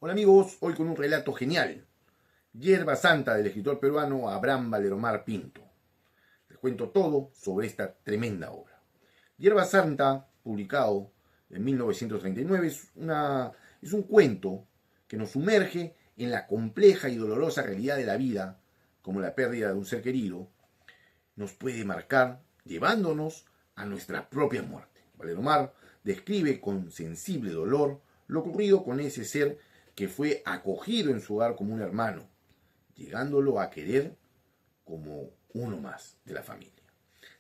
Hola amigos, hoy con un relato genial. Hierba Santa del escritor peruano Abraham Valdemar Pinto. Les cuento todo sobre esta tremenda obra. Hierba Santa, publicado en 1939, es un cuento que nos sumerge en la compleja y dolorosa realidad de la vida, como la pérdida de un ser querido, nos puede marcar llevándonos a nuestra propia muerte. Valdemar describe con sensible dolor lo ocurrido con ese ser que fue acogido en su hogar como un hermano, llegándolo a querer como uno más de la familia.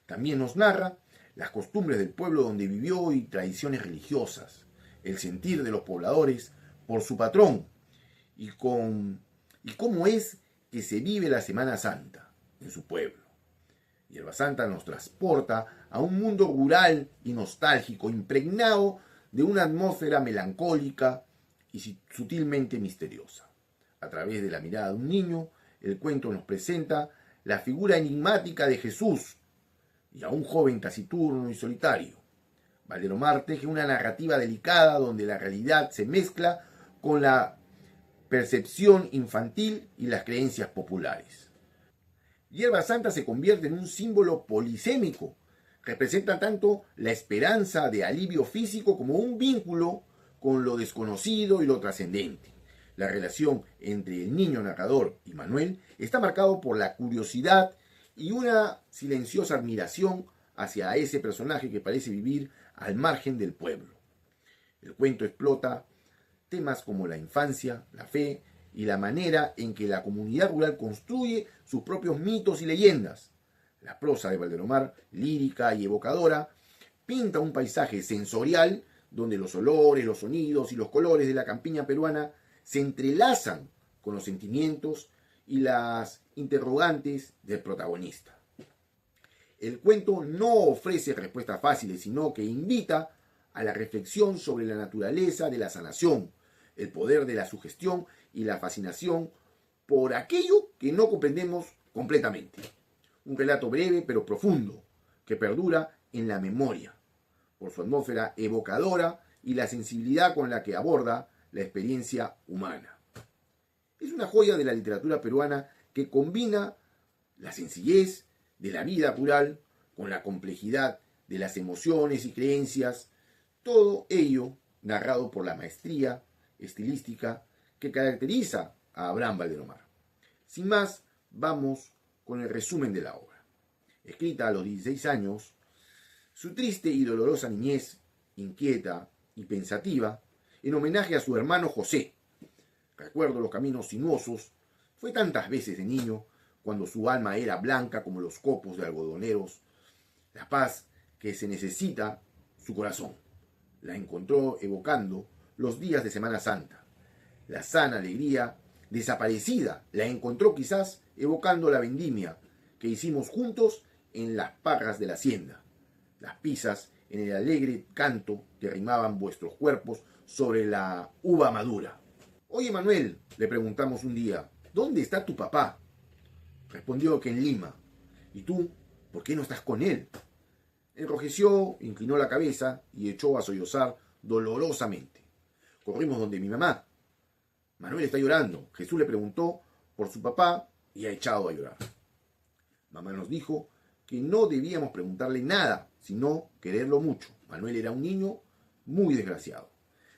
También nos narra las costumbres del pueblo donde vivió y tradiciones religiosas, el sentir de los pobladores por su patrón y cómo es que se vive la Semana Santa en su pueblo. Hierba Santa nos transporta a un mundo rural y nostálgico, impregnado de una atmósfera melancólica y sutilmente misteriosa. A través de la mirada de un niño, el cuento nos presenta la figura enigmática de Jesús y a un joven taciturno y solitario. Valdemar teje una narrativa delicada donde la realidad se mezcla con la percepción infantil y las creencias populares. Hierba Santa se convierte en un símbolo polisémico. Representa tanto la esperanza de alivio físico como un vínculo con lo desconocido y lo trascendente. La relación entre el niño narrador y Manuel está marcado por la curiosidad y una silenciosa admiración hacia ese personaje que parece vivir al margen del pueblo. El cuento explota temas como la infancia, la fe y la manera en que la comunidad rural construye sus propios mitos y leyendas. La prosa de Valdemar, lírica y evocadora, pinta un paisaje sensorial donde los olores, los sonidos y los colores de la campiña peruana se entrelazan con los sentimientos y las interrogantes del protagonista. El cuento no ofrece respuestas fáciles, sino que invita a la reflexión sobre la naturaleza de la sanación, el poder de la sugestión y la fascinación por aquello que no comprendemos completamente. Un relato breve pero profundo, que perdura en la memoria, por su atmósfera evocadora y la sensibilidad con la que aborda la experiencia humana. Es una joya de la literatura peruana que combina la sencillez de la vida rural con la complejidad de las emociones y creencias, todo ello narrado por la maestría estilística que caracteriza a Abraham Valdemar. Sin más, vamos con el resumen de la obra. Escrita a los 16 años, su triste y dolorosa niñez, inquieta y pensativa, en homenaje a su hermano José. Recuerdo los caminos sinuosos, fue tantas veces de niño, cuando su alma era blanca como los copos de algodoneros, la paz que se necesita su corazón. La encontró evocando los días de Semana Santa. La sana alegría desaparecida la encontró quizás evocando la vendimia que hicimos juntos en las parras de la hacienda. Las pisas en el alegre canto que rimaban vuestros cuerpos sobre la uva madura. Oye Manuel, le preguntamos un día, ¿dónde está tu papá? Respondió que en Lima. ¿Y tú, por qué no estás con él? Enrojeció, inclinó la cabeza y echó a sollozar dolorosamente. Corrimos donde mi mamá. Manuel está llorando. Jesús le preguntó por su papá y ha echado a llorar. Mamá nos dijo que no debíamos preguntarle nada, sino quererlo mucho. Manuel era un niño muy desgraciado.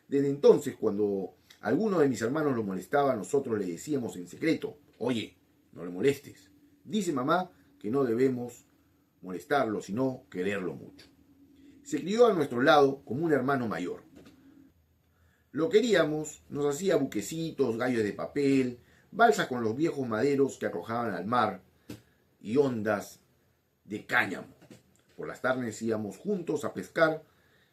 Desde entonces, cuando alguno de mis hermanos lo molestaba, nosotros le decíamos en secreto, oye, no le molestes. Dice mamá que no debemos molestarlo, sino quererlo mucho. Se crió a nuestro lado como un hermano mayor. Lo queríamos, nos hacía buquecitos, gallos de papel, balsas con los viejos maderos que arrojaban al mar y ondas de cáñamo. Por las tardes íbamos juntos a pescar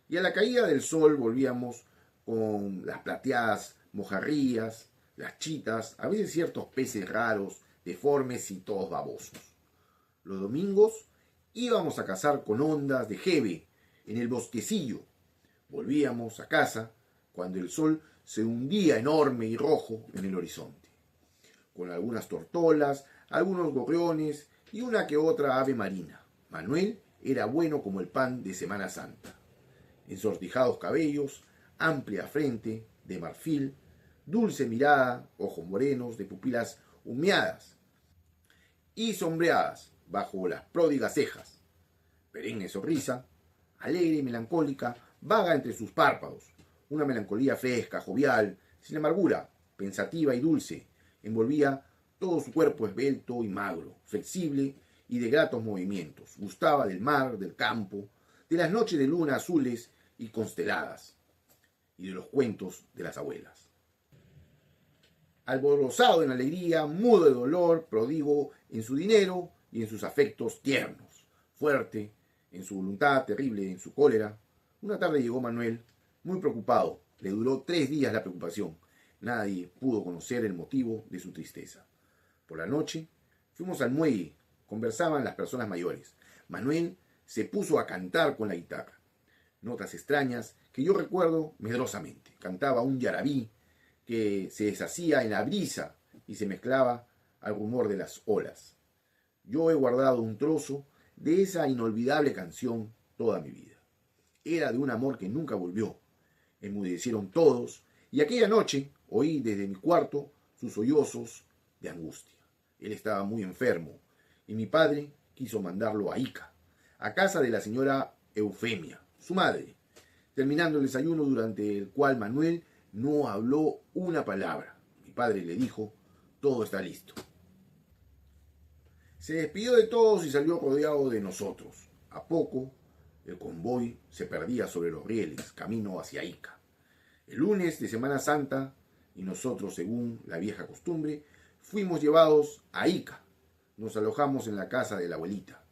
y a la caída del sol volvíamos con las plateadas mojarrías, las chitas, a veces ciertos peces raros, deformes y todos babosos. Los domingos íbamos a cazar con ondas de jeve en el bosquecillo. Volvíamos a casa cuando el sol se hundía enorme y rojo en el horizonte, con algunas tortolas, algunos gorriones y una que otra ave marina. Manuel era bueno como el pan de Semana Santa. Ensortijados cabellos, amplia frente, de marfil, dulce mirada, ojos morenos, de pupilas humeadas y sombreadas bajo las pródigas cejas, perenne sonrisa, alegre y melancólica, vaga entre sus párpados, una melancolía fresca, jovial, sin amargura, pensativa y dulce, envolvía todo su cuerpo esbelto y magro, flexible y de gratos movimientos. Gustaba del mar, del campo, de las noches de luna azules y consteladas, y de los cuentos de las abuelas. Alborozado en alegría, mudo de dolor, prodigo en su dinero y en sus afectos tiernos, fuerte en su voluntad, terrible en su cólera. Una tarde llegó Manuel, muy preocupado. Le duró 3 días la preocupación. Nadie pudo conocer el motivo de su tristeza. Por la noche fuimos al muelle, conversaban las personas mayores. Manuel se puso a cantar con la guitarra. Notas extrañas que yo recuerdo medrosamente. Cantaba un yarabí que se deshacía en la brisa y se mezclaba al rumor de las olas. Yo he guardado un trozo de esa inolvidable canción toda mi vida. Era de un amor que nunca volvió. Enmudecieron todos y aquella noche oí desde mi cuarto sus sollozos de angustia. Él estaba muy enfermo y mi padre quiso mandarlo a Ica, a casa de la señora Eufemia, su madre, terminando el desayuno durante el cual Manuel no habló una palabra. Mi padre le dijo: todo está listo. Se despidió de todos y salió rodeado de nosotros. A poco, el convoy se perdía sobre los rieles, camino hacia Ica. El lunes de Semana Santa, y nosotros, según la vieja costumbre, fuimos llevados a Ica. Nos alojamos en la casa de la abuelita.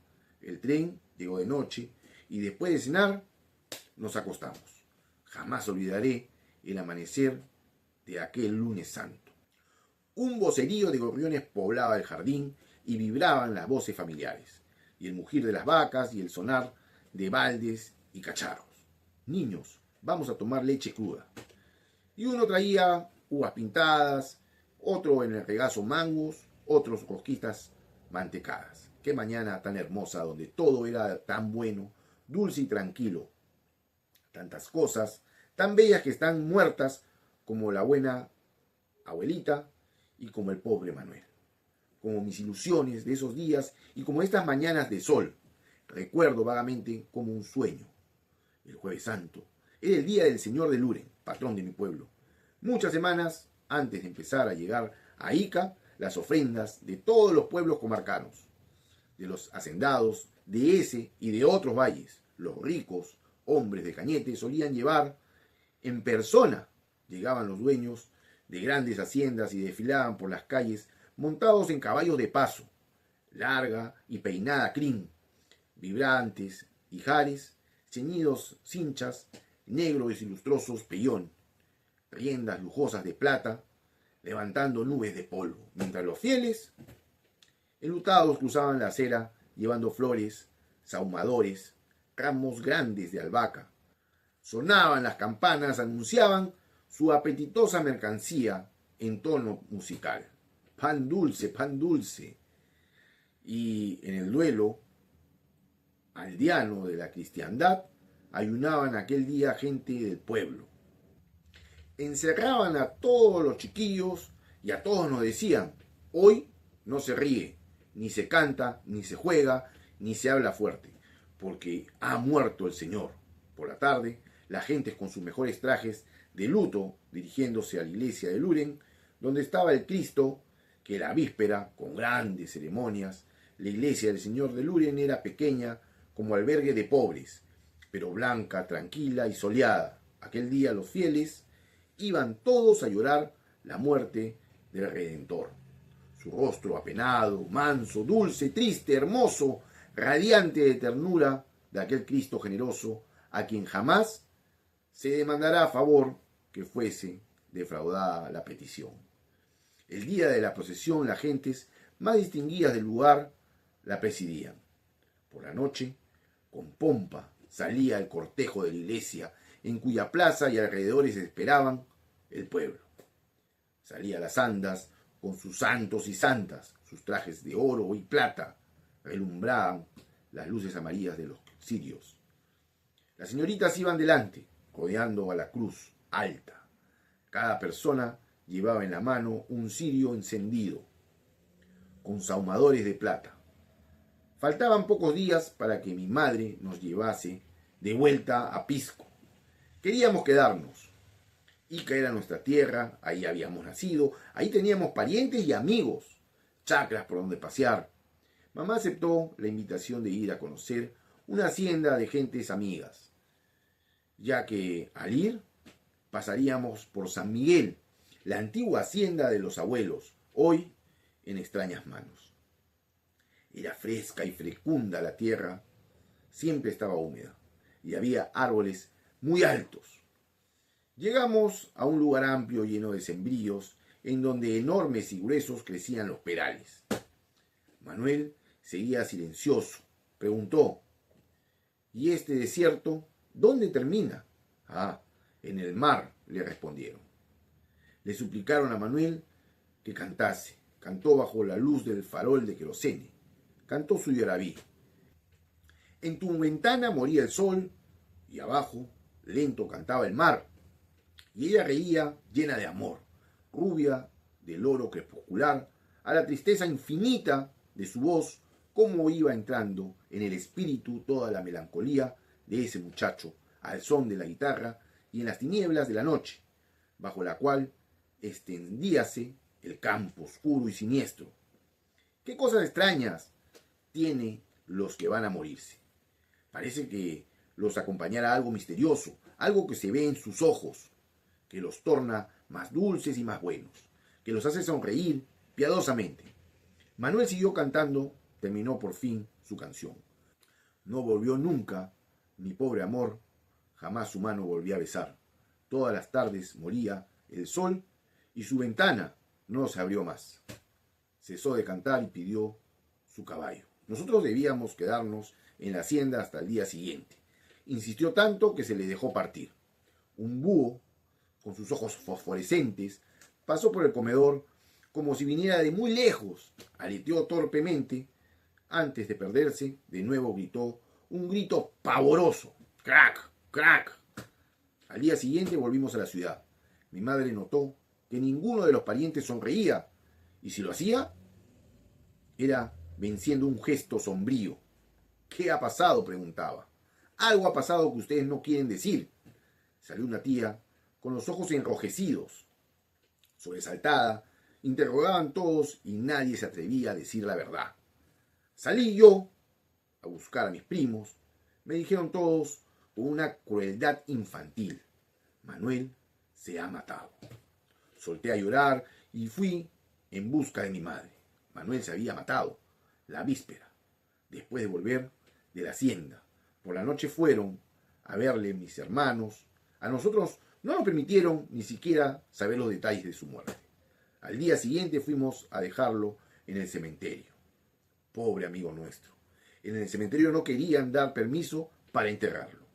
El tren llegó de noche y después de cenar nos acostamos. Jamás olvidaré el amanecer de aquel lunes santo. Un vocerío de gorriones poblaba el jardín y vibraban las voces familiares, y el mugir de las vacas y el sonar de baldes y cacharros. Niños, vamos a tomar leche cruda. Y uno traía uvas pintadas, otro en el regazo mangos, otros rosquitas mantecadas. Qué mañana tan hermosa, donde todo era tan bueno, dulce y tranquilo. Tantas cosas tan bellas que están muertas, como la buena abuelita y como el pobre Manuel. Como mis ilusiones de esos días y como estas mañanas de sol. Recuerdo vagamente como un sueño. El Jueves Santo era el día del Señor de Luren, patrón de mi pueblo. Muchas semanas antes de empezar a llegar a Ica, las ofrendas de todos los pueblos comarcanos, de los hacendados, de ese y de otros valles, los ricos hombres de Cañete solían llevar en persona. Llegaban los dueños de grandes haciendas y desfilaban por las calles montados en caballos de paso, larga y peinada crin, vibrantes ijares, ceñidos cinchas, negros y lustrosos pellón, riendas lujosas de plata, levantando nubes de polvo, mientras los fieles, enlutados, cruzaban la acera llevando flores, sahumadores, ramos grandes de albahaca. Sonaban las campanas, anunciaban su apetitosa mercancía en tono musical. Pan dulce, pan dulce. Y en el duelo aldeano de la cristiandad ayunaban aquel día gente del pueblo. Encerraban a todos los chiquillos y a todos nos decían: hoy no se ríe, ni se canta, ni se juega, ni se habla fuerte, porque ha muerto el Señor. Por la tarde, la gente con sus mejores trajes de luto dirigiéndose a la iglesia de Luren, donde estaba el Cristo, que la víspera, con grandes ceremonias, la iglesia del Señor de Luren era pequeña como albergue de pobres, pero blanca, tranquila y soleada. Aquel día los fieles iban todos a llorar la muerte del Redentor. Su rostro apenado, manso, dulce, triste, hermoso, radiante de ternura de aquel Cristo generoso, a quien jamás se demandará a favor que fuese defraudada la petición. El día de la procesión, las gentes más distinguidas del lugar la presidían. Por la noche, con pompa, salía el cortejo de la iglesia, en cuya plaza y alrededores esperaban el pueblo. Salía a las andas con sus santos y santas, sus trajes de oro y plata, relumbraban las luces amarillas de los cirios. Las señoritas iban delante, rodeando a la cruz alta. Cada persona llevaba en la mano un cirio encendido, con sahumadores de plata. Faltaban pocos días para que mi madre nos llevase de vuelta a Pisco. Queríamos quedarnos. Ica era nuestra tierra, ahí habíamos nacido, ahí teníamos parientes y amigos, chacras por donde pasear. Mamá aceptó la invitación de ir a conocer una hacienda de gentes amigas, ya que al ir pasaríamos por San Miguel, la antigua hacienda de los abuelos, hoy en extrañas manos. Era fresca y fecunda la tierra, siempre estaba húmeda y había árboles muy altos. Llegamos a un lugar amplio lleno de sembríos, en donde enormes y gruesos crecían los perales. Manuel seguía silencioso. Preguntó: ¿y este desierto dónde termina? Ah, en el mar, le respondieron. Le suplicaron a Manuel que cantase. Cantó bajo la luz del farol de querosene. Cantó su yarabí. En tu ventana moría el sol y abajo lento cantaba el mar. Y ella reía llena de amor, rubia del oro crepuscular, a la tristeza infinita de su voz, cómo iba entrando en el espíritu toda la melancolía de ese muchacho, al son de la guitarra y en las tinieblas de la noche, bajo la cual extendíase el campo oscuro y siniestro. ¿Qué cosas extrañas tiene los que van a morirse? Parece que los acompañara algo misterioso, algo que se ve en sus ojos, que los torna más dulces y más buenos, que los hace sonreír piadosamente. Manuel siguió cantando, terminó por fin su canción. No volvió nunca, mi pobre amor, jamás su mano volví a besar. Todas las tardes moría el sol y su ventana no se abrió más. Cesó de cantar y pidió su caballo. Nosotros debíamos quedarnos en la hacienda hasta el día siguiente. Insistió tanto que se le dejó partir. Un búho, con sus ojos fosforescentes, pasó por el comedor como si viniera de muy lejos. Aleteó torpemente. Antes de perderse, de nuevo gritó un grito pavoroso. ¡Crac! ¡Crac! Al día siguiente volvimos a la ciudad. Mi madre notó que ninguno de los parientes sonreía, y si lo hacía, era venciendo un gesto sombrío. ¿Qué ha pasado?, preguntaba. Algo ha pasado que ustedes no quieren decir. Salió una tía con los ojos enrojecidos. Sobresaltada, interrogaban todos y nadie se atrevía a decir la verdad. Salí yo a buscar a mis primos. Me dijeron todos con una crueldad infantil: Manuel se ha matado. Solté a llorar y fui en busca de mi madre. Manuel se había matado la víspera, después de volver de la hacienda. Por la noche fueron a verle mis hermanos. A nosotros no nos permitieron ni siquiera saber los detalles de su muerte. Al día siguiente fuimos a dejarlo en el cementerio. Pobre amigo nuestro. En el cementerio no querían dar permiso para enterrarlo.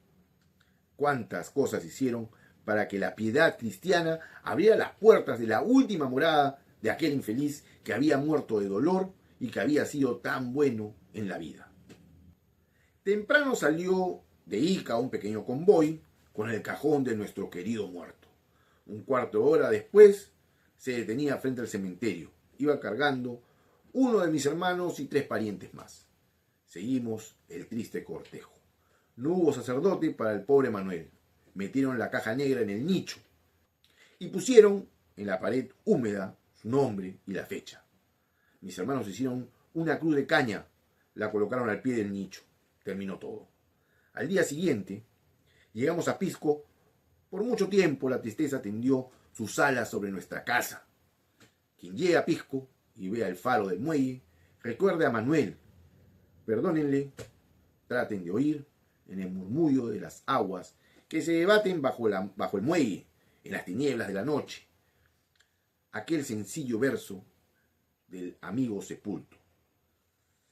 Cuántas cosas hicieron para que la piedad cristiana abriera las puertas de la última morada de aquel infeliz que había muerto de dolor y que había sido tan bueno en la vida. Temprano salió de Ica un pequeño convoy con el cajón de nuestro querido muerto. Un cuarto de hora después se detenía frente al cementerio. Iba cargando uno de mis hermanos y 3 parientes más. Seguimos el triste cortejo. No hubo sacerdote para el pobre Manuel. Metieron la caja negra en el nicho y pusieron en la pared húmeda su nombre y la fecha. Mis hermanos hicieron una cruz de caña, la colocaron al pie del nicho. Terminó todo. Al día siguiente llegamos a Pisco. Por mucho tiempo la tristeza tendió sus alas sobre nuestra casa. Quien llegue a Pisco y vea el faro del muelle, recuerde a Manuel. Perdónenle, traten de oír en el murmullo de las aguas que se debaten bajo el muelle, en las tinieblas de la noche, aquel sencillo verso del amigo sepulto.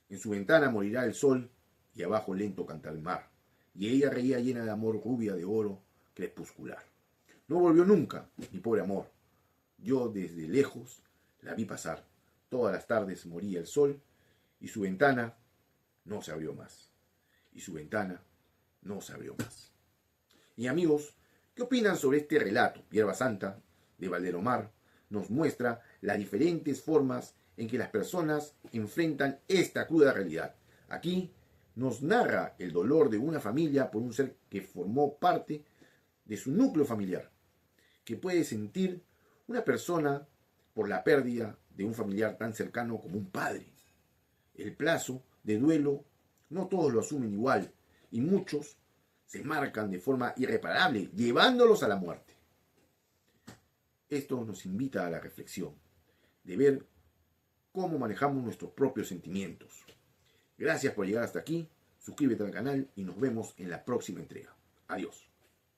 En su ventana morirá el sol y abajo lento canta el mar, y ella reía llena de amor, rubia de oro crepuscular. No volvió nunca, mi pobre amor. Yo desde lejos la vi pasar. Todas las tardes moría el sol y su ventana no se abrió más. Y su ventana no se abrió más. Y amigos, ¿qué opinan sobre este relato, Hierba Santa, de Valderomar, nos muestra las diferentes formas en que las personas enfrentan esta cruda realidad. Aquí nos narra el dolor de una familia por un ser que formó parte de su núcleo familiar, que puede sentir una persona por la pérdida de un familiar tan cercano como un padre. El plazo de duelo no todos lo asumen igual y muchos se marcan de forma irreparable, llevándolos a la muerte. Esto nos invita a la reflexión, de ver cómo manejamos nuestros propios sentimientos. Gracias por llegar hasta aquí, suscríbete al canal y nos vemos en la próxima entrega. Adiós.